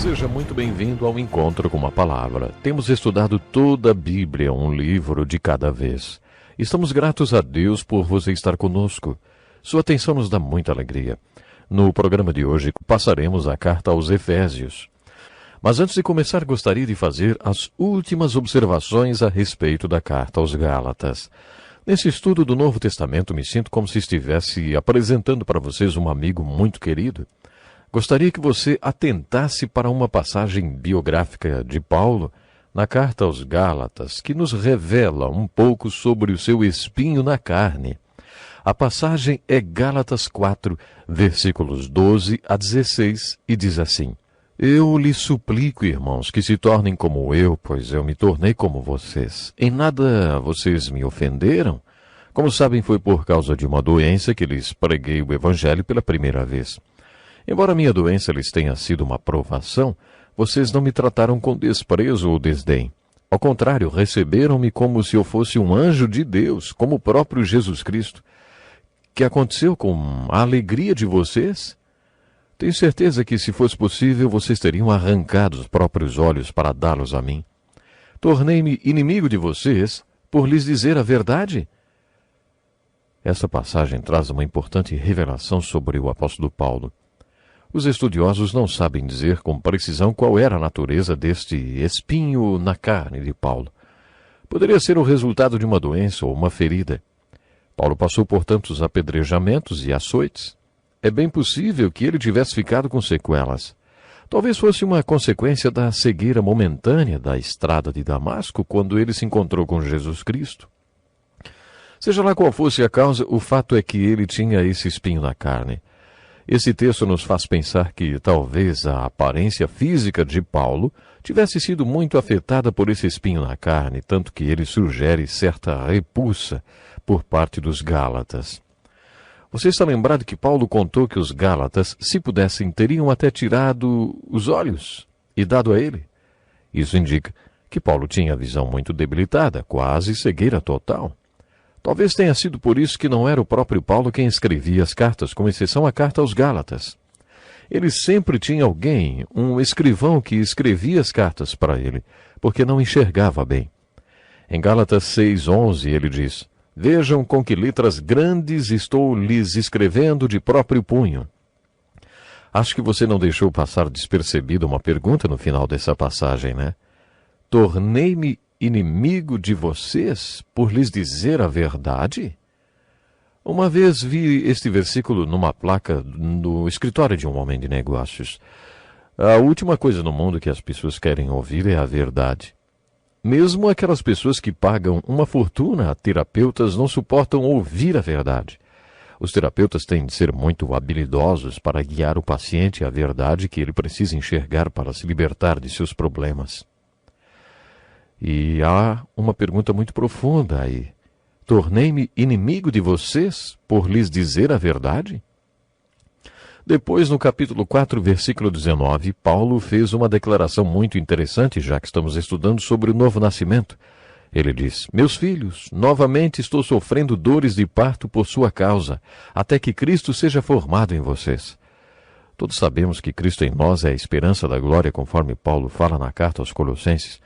Seja muito bem-vindo ao Encontro com a Palavra. Temos estudado toda a Bíblia, um livro de cada vez. Estamos gratos a Deus por você estar conosco. Sua atenção nos dá muita alegria. No programa de hoje, passaremos a carta aos Efésios. Mas antes de começar, gostaria de fazer as últimas observações a respeito da carta aos Gálatas. Nesse estudo do Novo Testamento, me sinto como se estivesse apresentando para vocês um amigo muito querido. Gostaria que você atentasse para uma passagem biográfica de Paulo na carta aos Gálatas, que nos revela um pouco sobre o seu espinho na carne. A passagem é Gálatas 4, versículos 12 a 16, e diz assim: Eu lhes suplico, irmãos, que se tornem como eu, pois eu me tornei como vocês. Em nada vocês me ofenderam. Como sabem, foi por causa de uma doença que lhes preguei o Evangelho pela primeira vez. Embora minha doença lhes tenha sido uma provação, vocês não me trataram com desprezo ou desdém. Ao contrário, receberam-me como se eu fosse um anjo de Deus, como o próprio Jesus Cristo. Que aconteceu com a alegria de vocês? Tenho certeza que, se fosse possível, vocês teriam arrancado os próprios olhos para dá-los a mim. Tornei-me inimigo de vocês por lhes dizer a verdade? Essa passagem traz uma importante revelação sobre o apóstolo Paulo. Os estudiosos não sabem dizer com precisão qual era a natureza deste espinho na carne de Paulo. Poderia ser o resultado de uma doença ou uma ferida. Paulo passou por tantos apedrejamentos e açoites. É bem possível que ele tivesse ficado com sequelas. Talvez fosse uma consequência da cegueira momentânea da estrada de Damasco quando ele se encontrou com Jesus Cristo. Seja lá qual fosse a causa, o fato é que ele tinha esse espinho na carne. Esse texto nos faz pensar que talvez a aparência física de Paulo tivesse sido muito afetada por esse espinho na carne, tanto que ele sugere certa repulsa por parte dos Gálatas. Você está lembrado que Paulo contou que os Gálatas, se pudessem, teriam até tirado os olhos e dado a ele? Isso indica que Paulo tinha a visão muito debilitada, quase cegueira total. Talvez tenha sido por isso que não era o próprio Paulo quem escrevia as cartas, com exceção à carta aos Gálatas. Ele sempre tinha alguém, um escrivão, que escrevia as cartas para ele, porque não enxergava bem. Em Gálatas 6:11 ele diz: Vejam com que letras grandes estou lhes escrevendo de próprio punho. Acho que você não deixou passar despercebida uma pergunta no final dessa passagem, né? Tornei-me inimigo de vocês por lhes dizer a verdade? Uma vez vi este versículo numa placa no escritório de um homem de negócios. A última coisa no mundo que as pessoas querem ouvir é a verdade. Mesmo aquelas pessoas que pagam uma fortuna a terapeutas não suportam ouvir a verdade. Os terapeutas têm de ser muito habilidosos para guiar o paciente à verdade que ele precisa enxergar para se libertar de seus problemas. E há uma pergunta muito profunda aí. Tornei-me inimigo de vocês por lhes dizer a verdade? Depois, no capítulo 4, versículo 19, Paulo fez uma declaração muito interessante, já que estamos estudando sobre o novo nascimento. Ele diz: Meus filhos, novamente estou sofrendo dores de parto por sua causa, até que Cristo seja formado em vocês. Todos sabemos que Cristo em nós é a esperança da glória, conforme Paulo fala na carta aos Colossenses.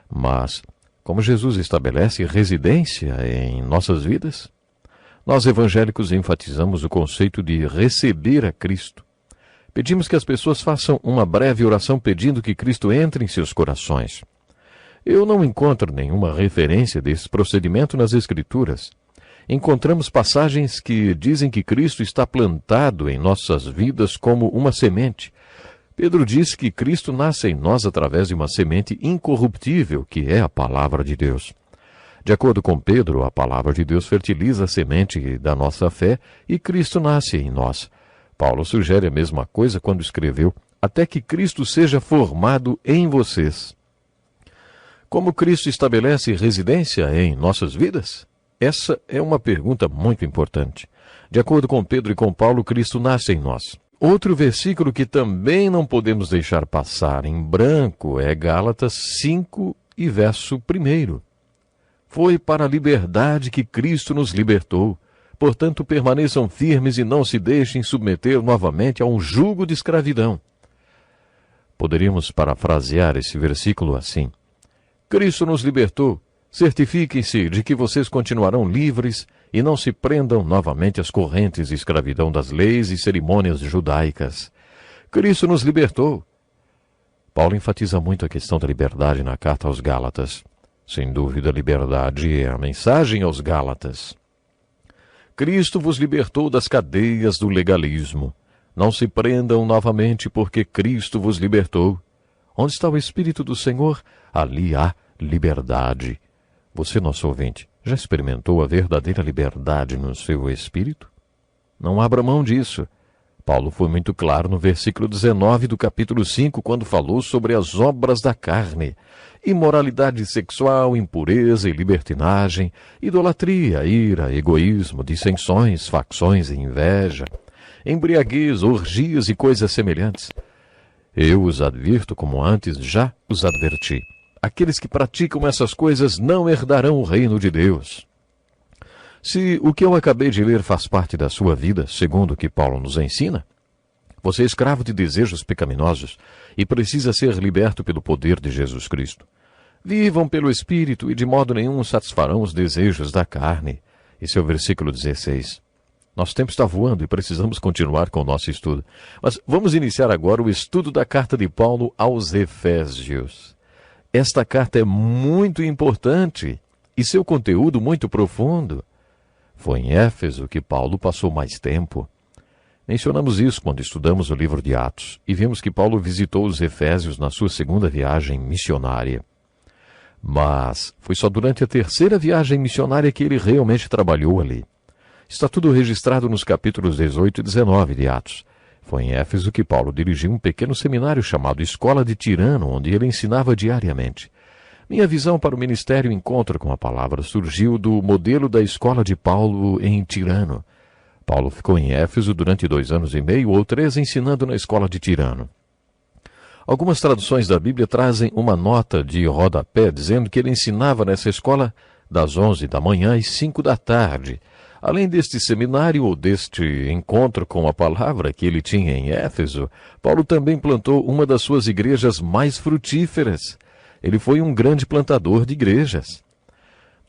Mas, como Jesus estabelece residência em nossas vidas, nós evangélicos enfatizamos o conceito de receber a Cristo. Pedimos que as pessoas façam uma breve oração pedindo que Cristo entre em seus corações. Eu não encontro nenhuma referência desse procedimento nas Escrituras. Encontramos passagens que dizem que Cristo está plantado em nossas vidas como uma semente. Pedro diz que Cristo nasce em nós através de uma semente incorruptível, que é a palavra de Deus. De acordo com Pedro, a palavra de Deus fertiliza a semente da nossa fé e Cristo nasce em nós. Paulo sugere a mesma coisa quando escreveu: até que Cristo seja formado em vocês. Como Cristo estabelece residência em nossas vidas? Essa é uma pergunta muito importante. De acordo com Pedro e com Paulo, Cristo nasce em nós. Outro versículo que também não podemos deixar passar em branco é Gálatas 5 e verso 1. Foi para a liberdade que Cristo nos libertou. Portanto, permaneçam firmes e não se deixem submeter novamente a um jugo de escravidão. Poderíamos parafrasear esse versículo assim: Cristo nos libertou. Certifiquem-se de que vocês continuarão livres e não se prendam novamente às correntes de escravidão das leis e cerimônias judaicas. Cristo nos libertou. Paulo enfatiza muito a questão da liberdade na carta aos Gálatas. Sem dúvida, a liberdade é a mensagem aos Gálatas. Cristo vos libertou das cadeias do legalismo. Não se prendam novamente, porque Cristo vos libertou. Onde está o Espírito do Senhor? Ali há liberdade. Você, nosso ouvinte, já experimentou a verdadeira liberdade no seu espírito? Não abra mão disso. Paulo foi muito claro no versículo 19 do capítulo 5, quando falou sobre as obras da carne: imoralidade sexual, impureza e libertinagem, idolatria, ira, egoísmo, dissensões, facções e inveja, embriaguez, orgias e coisas semelhantes. Eu os advirto como antes já os adverti. Aqueles que praticam essas coisas não herdarão o reino de Deus. Se o que eu acabei de ler faz parte da sua vida, segundo o que Paulo nos ensina, você é escravo de desejos pecaminosos e precisa ser liberto pelo poder de Jesus Cristo. Vivam pelo Espírito e de modo nenhum satisfarão os desejos da carne. Esse é o versículo 16. Nosso tempo está voando e precisamos continuar com o nosso estudo. Mas vamos iniciar agora o estudo da carta de Paulo aos Efésios. Esta carta é muito importante e seu conteúdo muito profundo. Foi em Éfeso que Paulo passou mais tempo. Mencionamos isso quando estudamos o livro de Atos e vimos que Paulo visitou os Efésios na sua segunda viagem missionária. Mas foi só durante a terceira viagem missionária que ele realmente trabalhou ali. Está tudo registrado nos capítulos 18 e 19 de Atos. Foi em Éfeso que Paulo dirigiu um pequeno seminário chamado Escola de Tirano, onde ele ensinava diariamente. Minha visão para o ministério Encontro com a Palavra surgiu do modelo da escola de Paulo em Tirano. Paulo ficou em Éfeso durante 2 anos e meio ou 3 ensinando na escola de Tirano. Algumas traduções da Bíblia trazem uma nota de rodapé dizendo que ele ensinava nessa escola das 11 da manhã às 5 da tarde. Além deste seminário ou deste encontro com a palavra que ele tinha em Éfeso, Paulo também plantou uma das suas igrejas mais frutíferas. Ele foi um grande plantador de igrejas.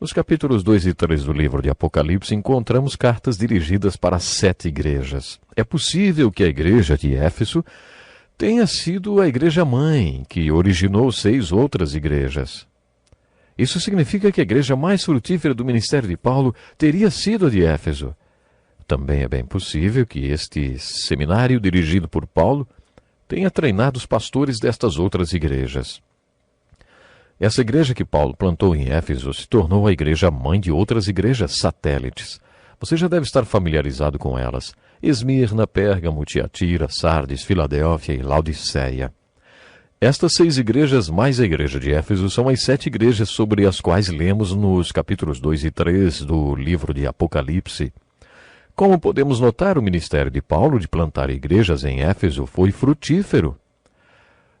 Nos capítulos 2 e 3 do livro de Apocalipse, encontramos cartas dirigidas para 7 igrejas. É possível que a igreja de Éfeso tenha sido a igreja-mãe, que originou 6 outras igrejas. Isso significa que a igreja mais frutífera do ministério de Paulo teria sido a de Éfeso. Também é bem possível que este seminário dirigido por Paulo tenha treinado os pastores destas outras igrejas. Essa igreja que Paulo plantou em Éfeso se tornou a igreja-mãe de outras igrejas satélites. Você já deve estar familiarizado com elas: Esmirna, Pérgamo, Tiatira, Sardes, Filadélfia e Laodiceia. Estas 6 igrejas, mais a igreja de Éfeso, são as 7 igrejas sobre as quais lemos nos capítulos 2 e 3 do livro de Apocalipse. Como podemos notar, o ministério de Paulo de plantar igrejas em Éfeso foi frutífero.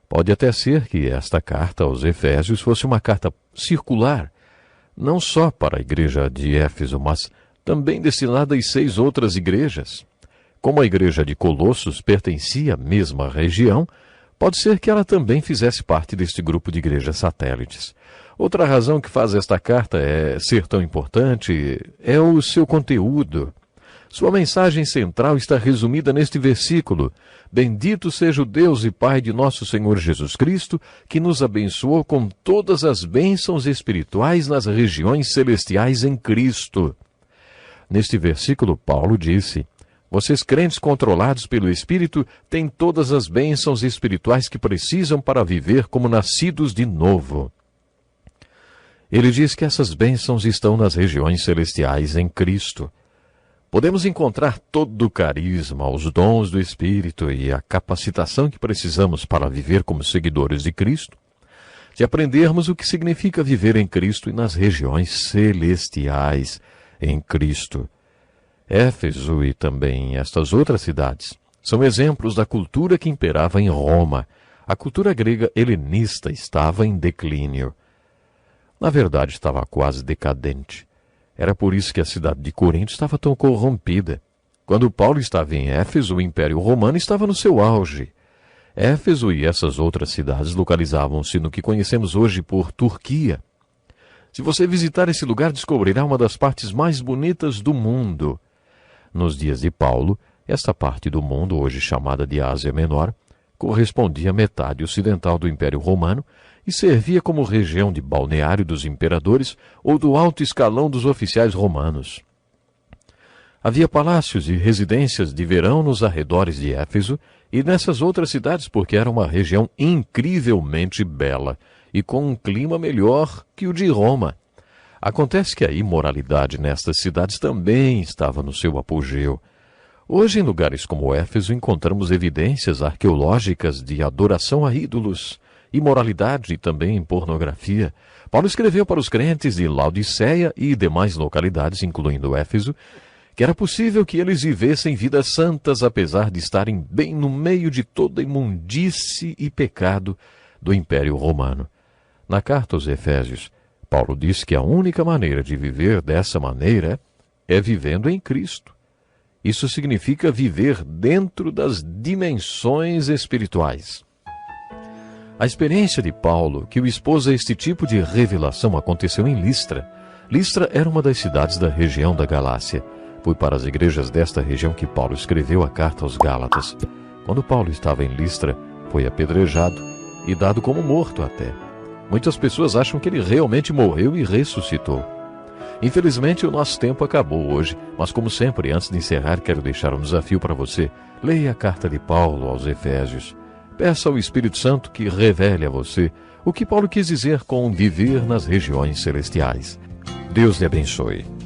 Pode até ser que esta carta aos Efésios fosse uma carta circular, não só para a igreja de Éfeso, mas também destinada às 6 outras igrejas. Como a igreja de Colossos pertencia à mesma região, pode ser que ela também fizesse parte deste grupo de igrejas satélites. Outra razão que faz esta carta ser tão importante é o seu conteúdo. Sua mensagem central está resumida neste versículo: Bendito seja o Deus e Pai de nosso Senhor Jesus Cristo, que nos abençoou com todas as bênçãos espirituais nas regiões celestiais em Cristo. Neste versículo, Paulo disse: Vocês crentes controlados pelo Espírito têm todas as bênçãos espirituais que precisam para viver como nascidos de novo. Ele diz que essas bênçãos estão nas regiões celestiais em Cristo. Podemos encontrar todo o carisma, os dons do Espírito e a capacitação que precisamos para viver como seguidores de Cristo, de aprendermos o que significa viver em Cristo e nas regiões celestiais em Cristo. Éfeso e também estas outras cidades são exemplos da cultura que imperava em Roma. A cultura grega helenista estava em declínio. Na verdade, estava quase decadente. Era por isso que a cidade de Corinto estava tão corrompida. Quando Paulo estava em Éfeso, o Império Romano estava no seu auge. Éfeso e essas outras cidades localizavam-se no que conhecemos hoje por Turquia. Se você visitar esse lugar, descobrirá uma das partes mais bonitas do mundo. Nos dias de Paulo, esta parte do mundo, hoje chamada de Ásia Menor, correspondia à metade ocidental do Império Romano e servia como região de balneário dos imperadores ou do alto escalão dos oficiais romanos. Havia palácios e residências de verão nos arredores de Éfeso e nessas outras cidades porque era uma região incrivelmente bela e com um clima melhor que o de Roma. Acontece que a imoralidade nestas cidades também estava no seu apogeu. Hoje, em lugares como Éfeso, encontramos evidências arqueológicas de adoração a ídolos, imoralidade e também pornografia. Paulo escreveu para os crentes de Laodiceia e demais localidades, incluindo Éfeso, que era possível que eles vivessem vidas santas apesar de estarem bem no meio de toda a imundície e pecado do Império Romano. Na carta aos Efésios, Paulo diz que a única maneira de viver dessa maneira é vivendo em Cristo. Isso significa viver dentro das dimensões espirituais. A experiência de Paulo, que o expôs a este tipo de revelação, aconteceu em Listra. Listra era uma das cidades da região da Galácia. Foi para as igrejas desta região que Paulo escreveu a carta aos Gálatas. Quando Paulo estava em Listra, foi apedrejado e dado como morto até. Muitas pessoas acham que ele realmente morreu e ressuscitou. Infelizmente, o nosso tempo acabou hoje, mas como sempre, antes de encerrar, quero deixar um desafio para você. Leia a carta de Paulo aos Efésios. Peça ao Espírito Santo que revele a você o que Paulo quis dizer com viver nas regiões celestiais. Deus lhe abençoe.